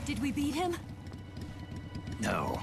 Did we beat him? No.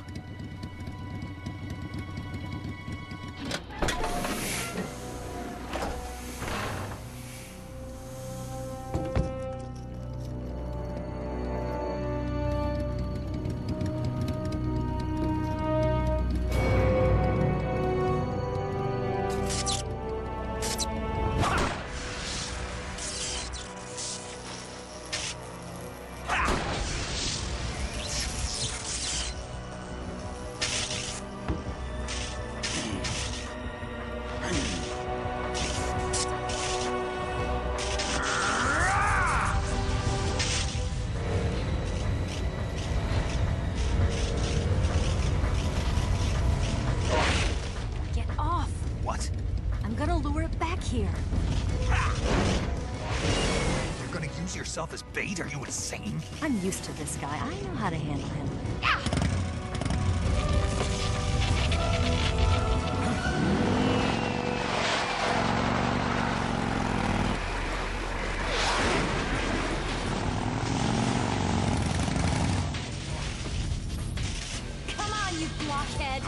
Get off! What? I'm gonna lure it back here. You're gonna use yourself as bait? Are you insane? I'm used to this guy. I know how to handle him. Come on, you blockhead!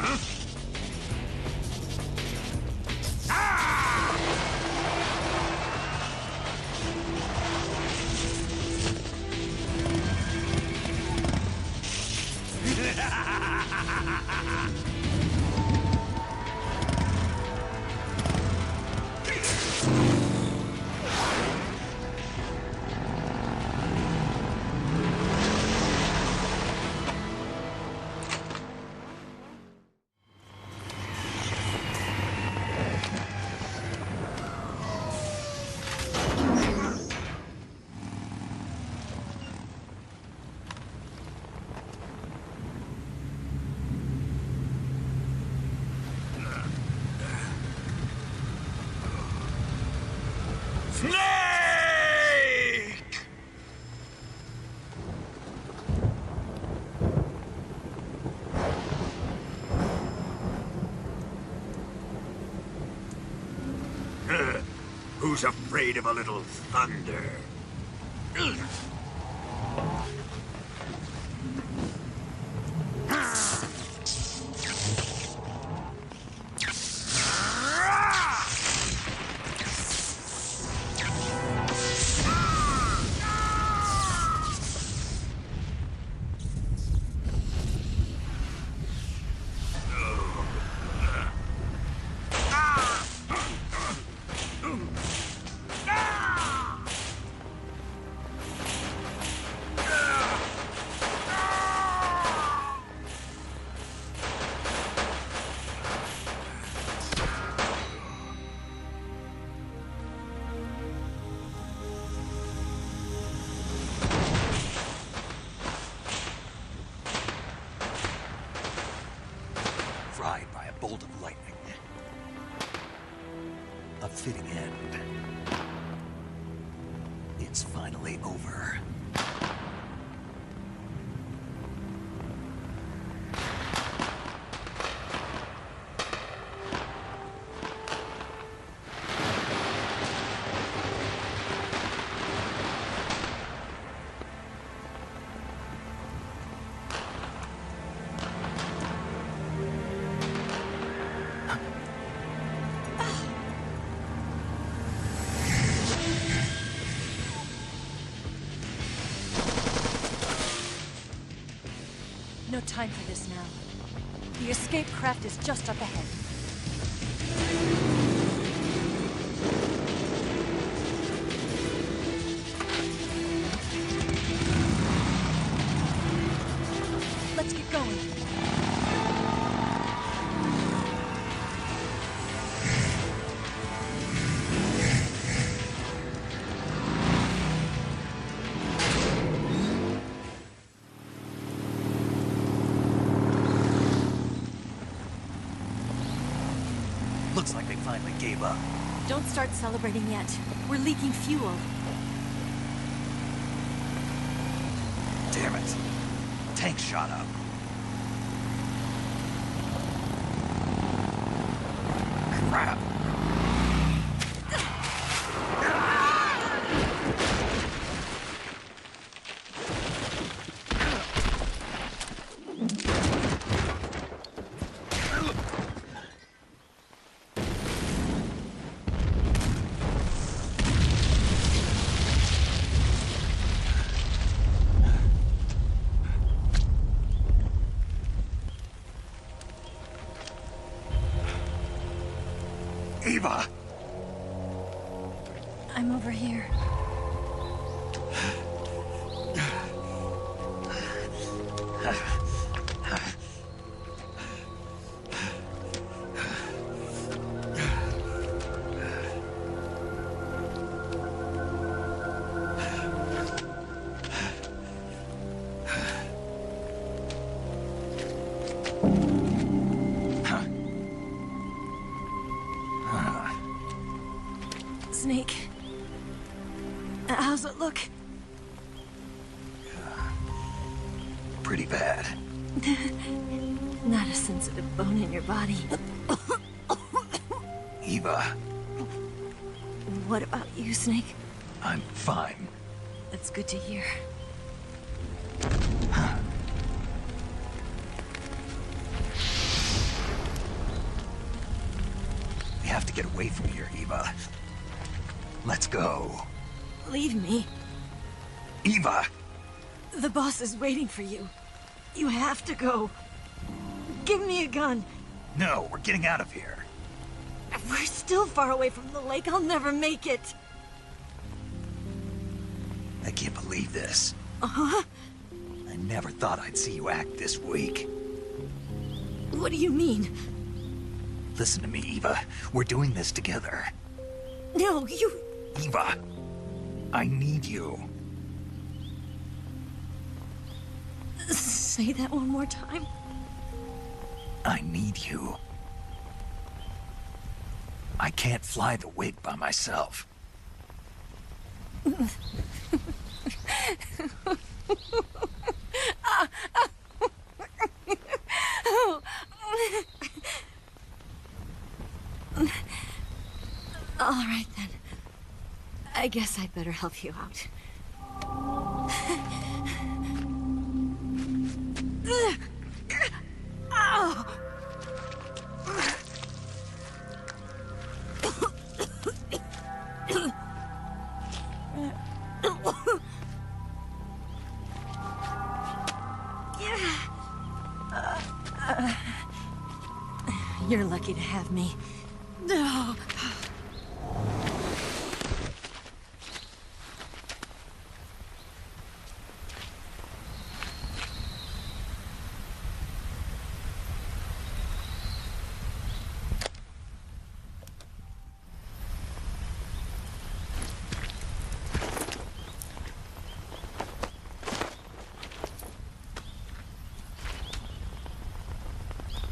Snake! Who's afraid of a little thunder? Fried by a bolt of lightning. A fitting end. It's finally over. No time for this now. The escape craft is just up ahead. Let's get going. Looks like they finally gave up. Don't start celebrating yet. We're leaking fuel. Damn it. Tank shot up. Crap. Eva! I'm over here. Snake. How's it look? Pretty bad. Not a sensitive bone in your body. Eva, What about you, Snake? I'm fine. That's good to hear. We have to get away from here, Eva. Let's go. Leave me. Eva! The boss is waiting for you. You have to go. Give me a gun. No, we're getting out of here. We're still far away from the lake. I'll never make it. I can't believe this. Uh-huh. I never thought I'd see you act this weak. What do you mean? Listen to me, Eva. We're doing this together. No, you... Eva, I need you. Say that one more time. I need you. I can't fly the wig by myself. All right, then. I guess I'd better help you out. Ow! You're lucky to have me. No.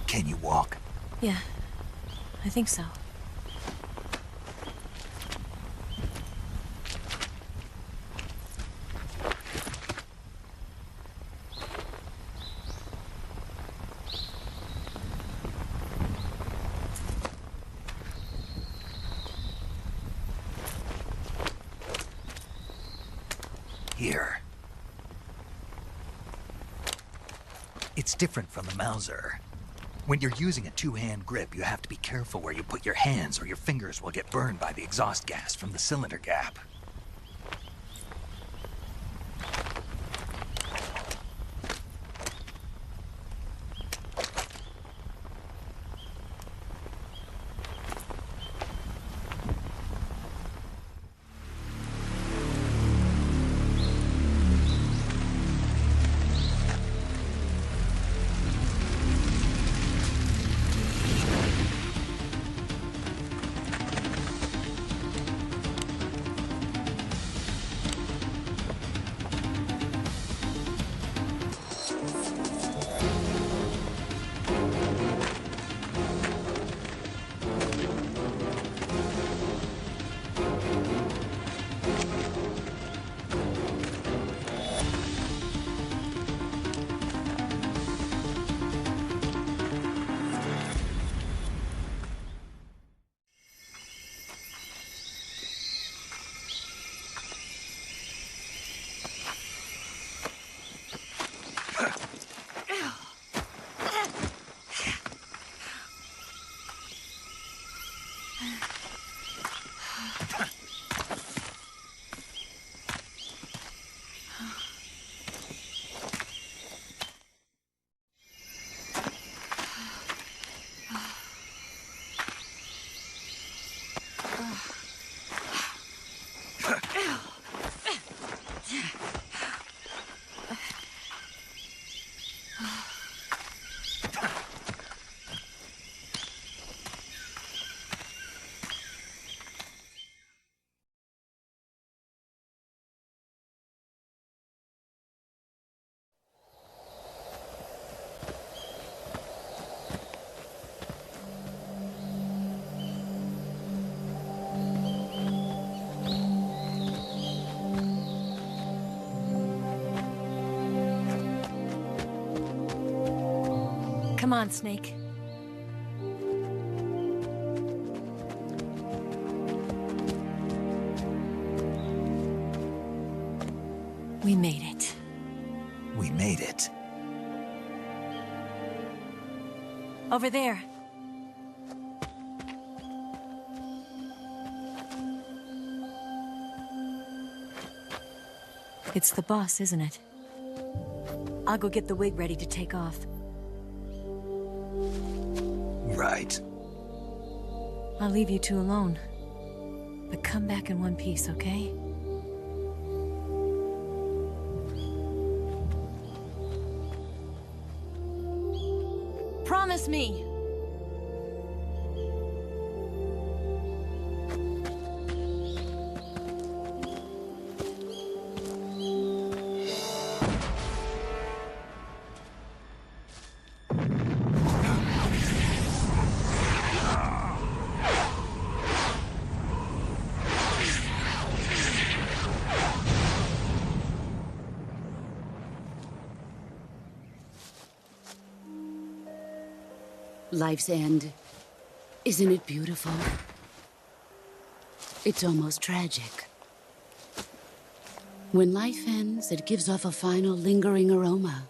Can you walk? Yeah, I think so. Here. It's different from the Mauser. When you're using a two-hand grip, you have to be careful where you put your hands or your fingers will get burned by the exhaust gas from the cylinder gap. Come on, Snake. We made it. We made it. Over there. It's the boss, isn't it? I'll go get the wig ready to take off. Right. I'll leave you two alone. But come back in one piece, okay? Promise me! Life's end. Isn't it beautiful? It's almost tragic. When life ends, it gives off a final lingering aroma.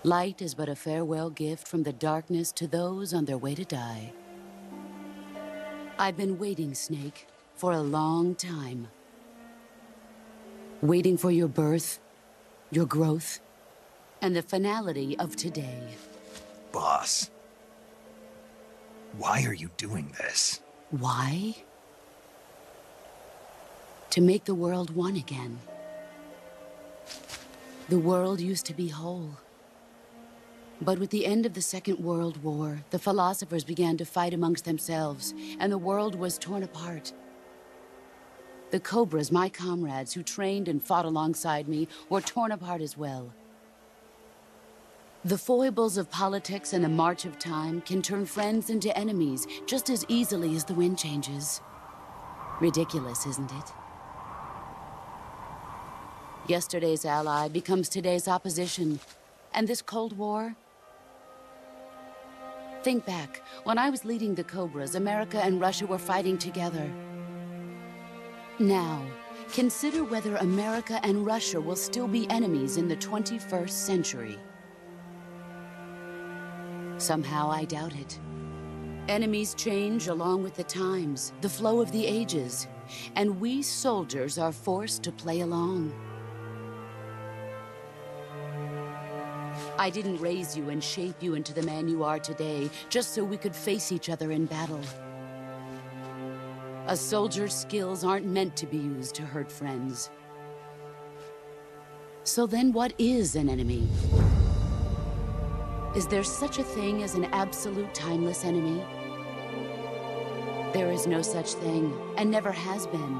Light is but a farewell gift from the darkness to those on their way to die. I've been waiting, Snake, for a long time. Waiting for your birth, your growth, and the finality of today. Boss. Why are you doing this? Why? To make the world one again. The world used to be whole. But with the end of the Second World War, the philosophers began to fight amongst themselves, and the world was torn apart. The Cobras, my comrades who trained and fought alongside me, were torn apart as well. The foibles of politics and the march of time can turn friends into enemies just as easily as the wind changes. Ridiculous, isn't it? Yesterday's ally becomes today's opposition. And this Cold War? Think back. When I was leading the Cobras, America and Russia were fighting together. Now, consider whether America and Russia will still be enemies in the 21st century. Somehow I doubt it. Enemies change along with the times, the flow of the ages, and we soldiers are forced to play along. I didn't raise you and shape you into the man you are today just so we could face each other in battle. A soldier's skills aren't meant to be used to hurt friends. So then what is an enemy? Is there such a thing as an absolute timeless enemy? There is no such thing, and never has been.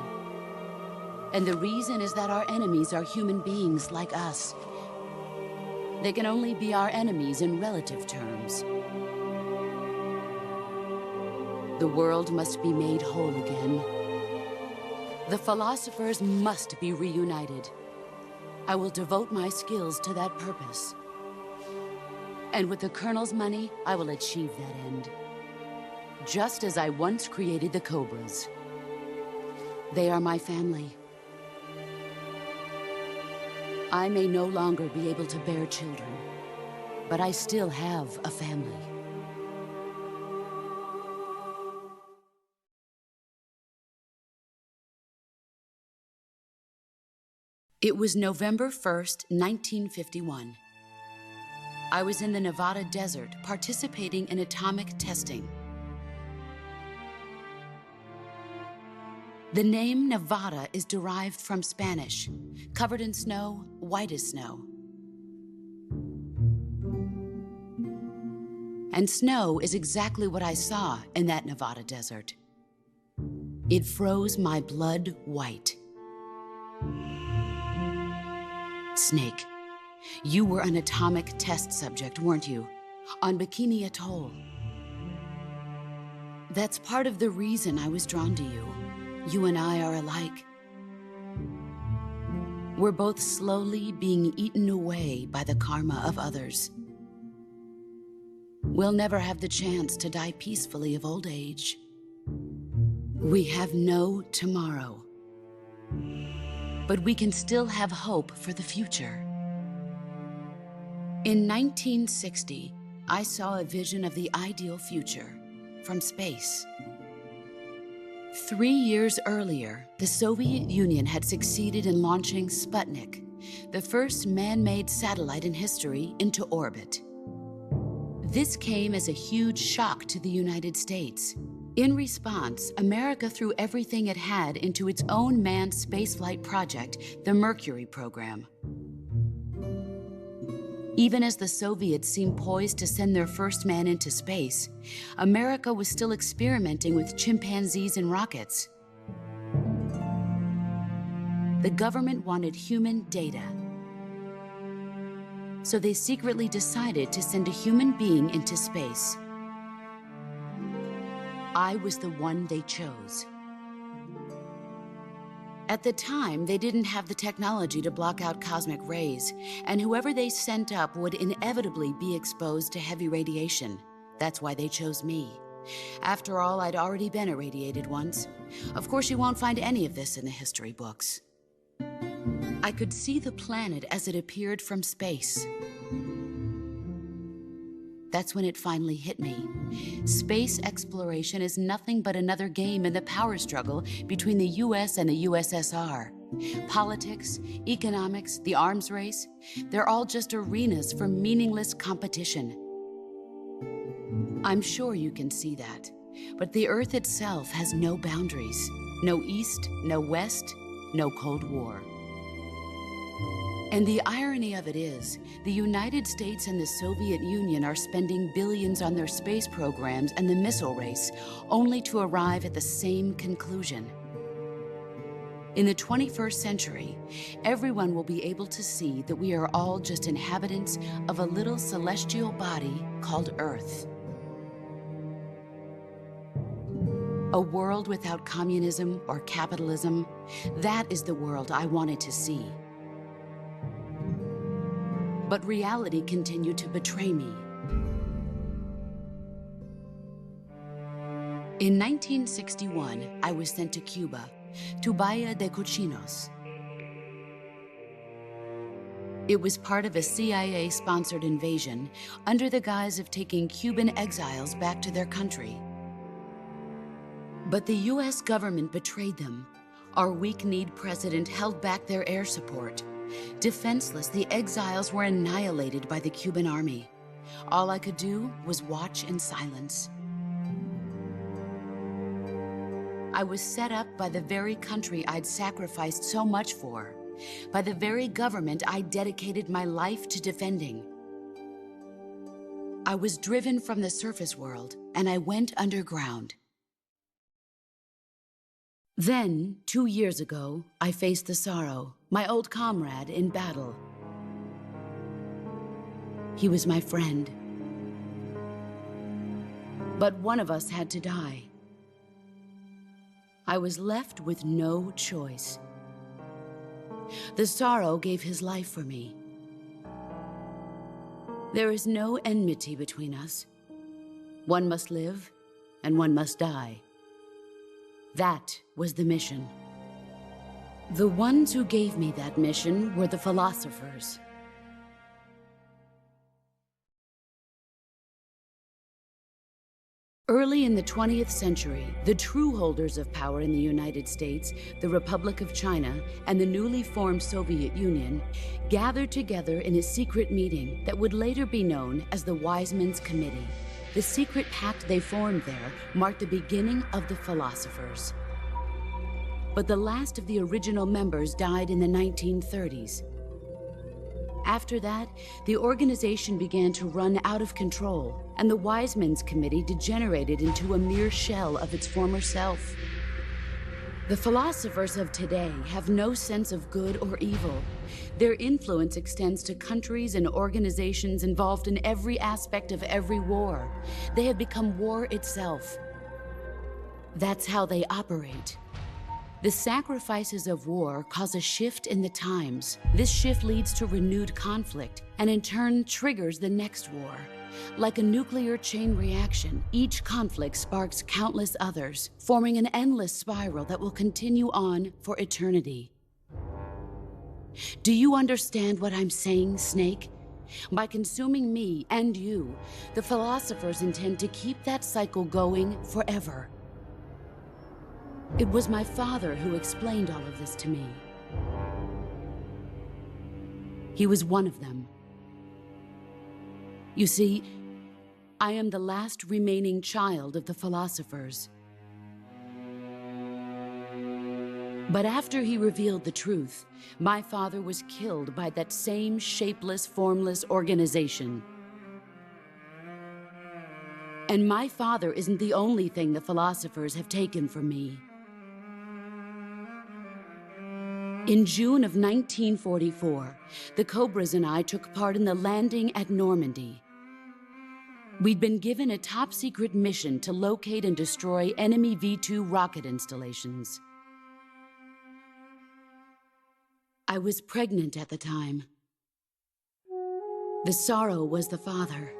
And the reason is that our enemies are human beings like us. They can only be our enemies in relative terms. The world must be made whole again. The philosophers must be reunited. I will devote my skills to that purpose. And with the Colonel's money, I will achieve that end. Just as I once created the Cobras. They are my family. I may no longer be able to bear children, but I still have a family. It was November 1st, 1951. I was in the Nevada desert participating in atomic testing. The name Nevada is derived from Spanish, covered in snow, white as snow. And snow is exactly what I saw in that Nevada desert. It froze my blood white. Snake, you were an atomic test subject, weren't you? On Bikini Atoll. That's part of the reason I was drawn to you. You and I are alike. We're both slowly being eaten away by the karma of others. we'll never have the chance to die peacefully of old age. We have no tomorrow. But we can still have hope for the future. In 1960, I saw a vision of the ideal future from space. 3 years earlier, the Soviet Union had succeeded in launching Sputnik, the first man-made satellite in history, into orbit. This came as a huge shock to the United States. In response, America threw everything it had into its own manned spaceflight project, the Mercury program. Even as the Soviets seemed poised to send their first man into space, America was still experimenting with chimpanzees and rockets. The government wanted human data, so they secretly decided to send a human being into space. I was the one they chose. At the time, they didn't have the technology to block out cosmic rays, and whoever they sent up would inevitably be exposed to heavy radiation. That's why they chose me. After all, I'd already been irradiated once. Of course, you won't find any of this in the history books. I could see the planet as it appeared from space. That's when it finally hit me. Space exploration is nothing but another game in the power struggle between the US and the USSR. Politics, economics, the arms race, they're all just arenas for meaningless competition. I'm sure you can see that, but the Earth itself has no boundaries. No East, no West, no Cold War. And the irony of it is, the United States and the Soviet Union are spending billions on their space programs and the missile race, only to arrive at the same conclusion. In the 21st century, everyone will be able to see that we are all just inhabitants of a little celestial body called Earth. A world without communism or capitalism, that is the world I wanted to see. But reality continued to betray me. In 1961, I was sent to Cuba, to Bahia de Cochinos. It was part of a CIA-sponsored invasion under the guise of taking Cuban exiles back to their country. But the US government betrayed them. Our weak-kneed president held back their air support. Defenseless, the exiles were annihilated by the Cuban army. All I could do was watch in silence. I was set up by the very country I'd sacrificed so much for, by the very government I dedicated my life to defending. I was driven from the surface world, and I went underground. Then, 2 years ago, I faced the Sorrow, my old comrade in battle. He was my friend. But one of us had to die. I was left with no choice. The Sorrow gave his life for me. There is no enmity between us. One must live, and one must die. That was the mission. The ones who gave me that mission were the philosophers. Early in the 20th century, the true holders of power in the United States, the Republic of China, and the newly formed Soviet Union gathered together in a secret meeting that would later be known as the Wise Men's Committee. The secret pact they formed there marked the beginning of the philosophers. But the last of the original members died in the 1930s. After that, the organization began to run out of control, and the Wise Men's Committee degenerated into a mere shell of its former self. The philosophers of today have no sense of good or evil. Their influence extends to countries and organizations involved in every aspect of every war. They have become war itself. That's how they operate. The sacrifices of war cause a shift in the times. This shift leads to renewed conflict, and in turn triggers the next war. Like a nuclear chain reaction, each conflict sparks countless others, forming an endless spiral that will continue on for eternity. Do you understand what I'm saying, Snake? By consuming me and you, the philosophers intend to keep that cycle going forever. It was my father who explained all of this to me. He was one of them. You see, I am the last remaining child of the philosophers. But after he revealed the truth, my father was killed by that same shapeless, formless organization. And my father isn't the only thing the philosophers have taken from me. In June of 1944, the Cobras and I took part in the landing at Normandy. We'd been given a top-secret mission to locate and destroy enemy V-2 rocket installations. I was pregnant at the time. The sorrow was the father.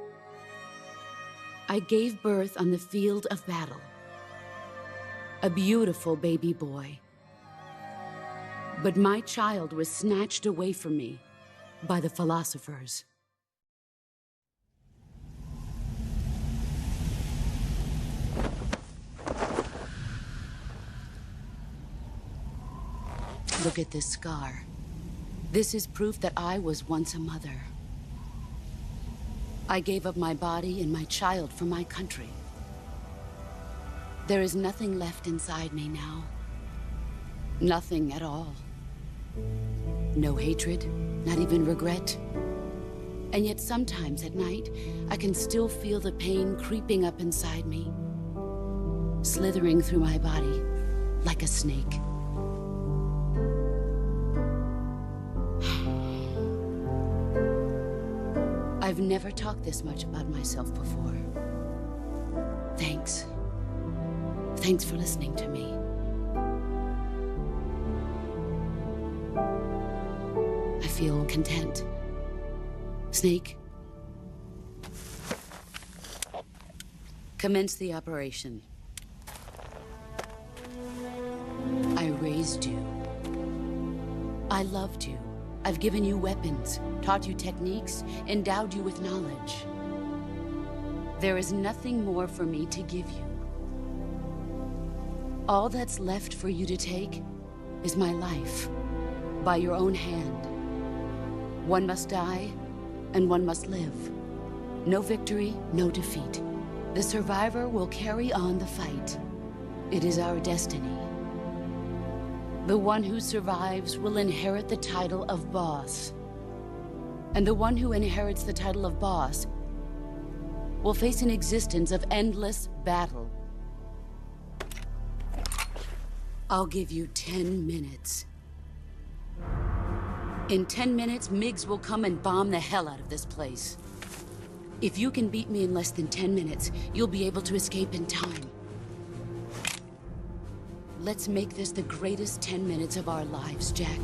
I gave birth on the field of battle. A beautiful baby boy. But my child was snatched away from me by the philosophers. Look at this scar. This is proof that I was once a mother. I gave up my body and my child for my country. There is nothing left inside me now. Nothing at all. No hatred, not even regret. And yet sometimes at night, I can still feel the pain creeping up inside me, slithering through my body like a snake. I've never talked this much about myself before. Thanks. Thanks for listening to me. I feel content. Snake, commence the operation. I raised you. I loved you. I've given you weapons, taught you techniques, endowed you with knowledge. There is nothing more for me to give you. All that's left for you to take is my life, by your own hand. One must die, and one must live. No victory, no defeat. The survivor will carry on the fight. It is our destiny. The one who survives will inherit the title of boss. And the one who inherits the title of boss will face an existence of endless battle. I'll give you 10 minutes. In 10 minutes, MiGs will come and bomb the hell out of this place. If you can beat me in less than 10 minutes, you'll be able to escape in time. Let's make this the greatest 10 minutes of our lives, Jack.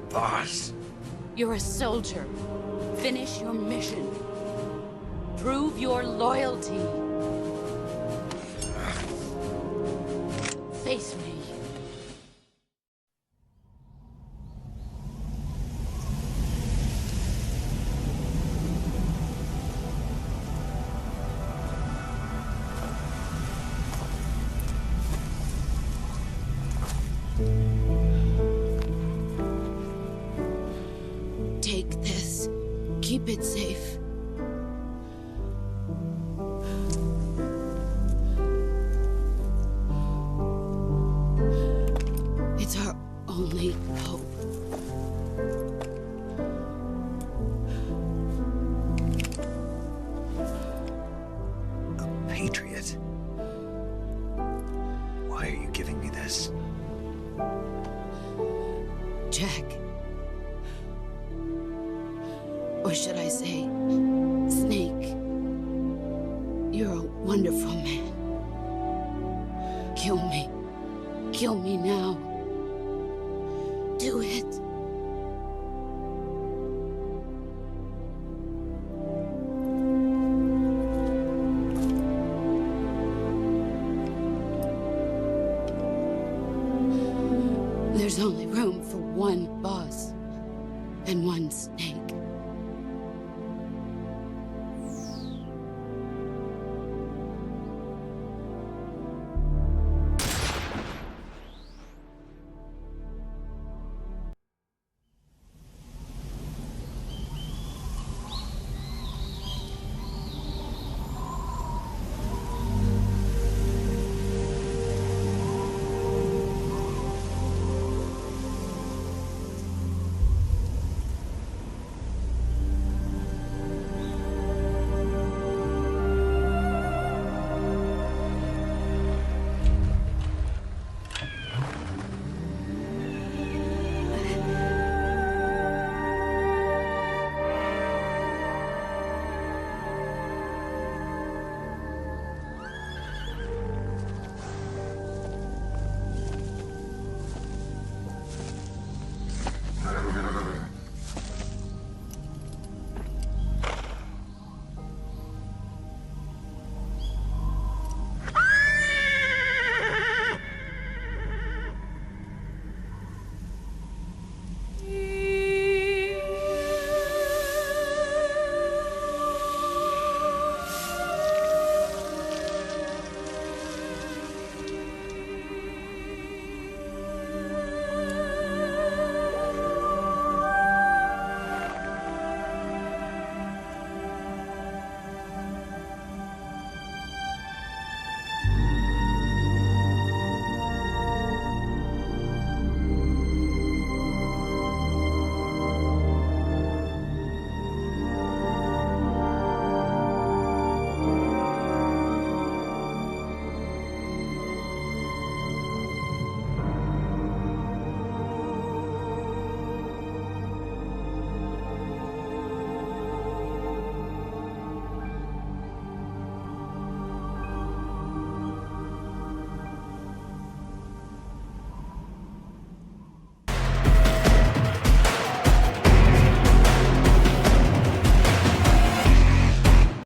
Boss. You're a soldier. Finish your mission. Prove your loyalty. Face me. Take this. Keep it safe. It's our only hope. A patriot? Why are you giving me this? Jack. Or should I say, Snake. You're a wonderful man. Kill me. Kill me now. Do it. There's only room for one boss and one snake.